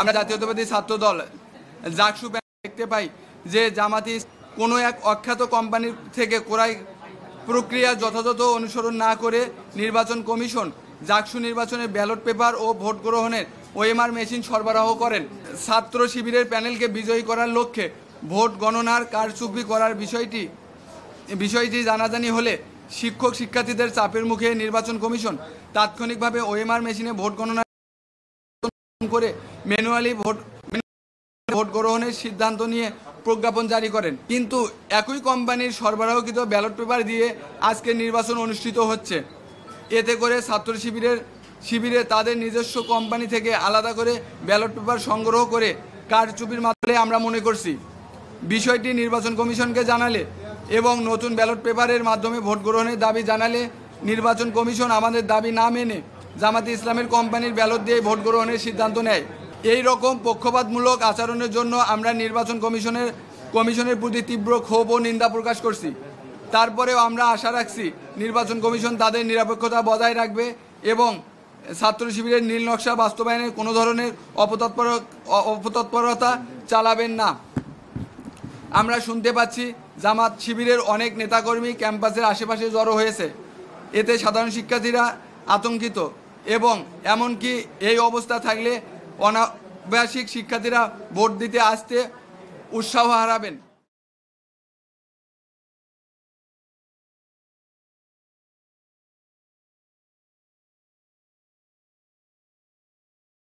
আমরা জাতীয়তাবাদী ছাত্র দল জাকসু দেখতে পাই যে জামাতি কোনো এক অখ্যাত কোম্পানির থেকে ক্রয় প্রক্রিয়া যথাযথ অনুসরণ না করে নির্বাচন কমিশন জাকসু নির্বাচনের ব্যালট পেপার ও ভোট গ্রহণের ওএমআর মেশিন সরবরাহ করেন। ছাত্র শিবিরের প্যানেলকে বিজয়ী করার লক্ষ্যে ভোট গণনার কারচুপি করার বিষয়টি জানাজানি হলে শিক্ষক শিক্ষার্থীদের চাপের মুখে নির্বাচন কমিশন তাৎক্ষণিকভাবে ওএমআর মেশিনে ভোট গণনা করে ম্যানুয়ালি ভোট গ্রহণের সিদ্ধান্ত নিয়ে প্রজ্ঞাপন জারি করেন। কিন্তু একই কোম্পানির সরবরাহকৃত ব্যালট পেপার দিয়ে আজকে নির্বাচন অনুষ্ঠিত হচ্ছে। এতে করে ছাত্র শিবিরে তাদের নিজস্ব কোম্পানি থেকে আলাদা করে ব্যালট পেপার সংগ্রহ করে কারচুপির মাধ্যমে আমরা মনে করছি। বিষয়টি নির্বাচন কমিশনকে জানালে এবং নতুন ব্যালট পেপারের মাধ্যমে ভোট গ্রহণের দাবি জানালে নির্বাচন কমিশন আমাদের দাবি না মেনে জামাতে ইসলামের কোম্পানির ব্যালট দিয়ে ভোট গ্রহণের সিদ্ধান্ত নেয়। এই রকম পক্ষপাতমূলক আচরণের জন্য আমরা নির্বাচন কমিশনের প্রতি তীব্র ক্ষোভ ও নিন্দা প্রকাশ করছি। তারপরেও আমরা আশা রাখছি নির্বাচন কমিশন তাদের নিরপেক্ষতা বজায় রাখবে এবং ছাত্র শিবিরের নীল নকশা বাস্তবায়নের কোনো ধরনের অপতৎপরতা চালাবেন না। আমরা শুনতে পাচ্ছি জামাত শিবিরের অনেক নেতাকর্মী ক্যাম্পাসের আশেপাশে জড়ো হয়েছে। এতে সাধারণ শিক্ষার্থীরা আতঙ্কিত এবং এমনকি এই অবস্থা থাকলে অনাবাসিক শিক্ষার্থীরা ভোট দিতে আসতে উৎসাহ হারাবেন।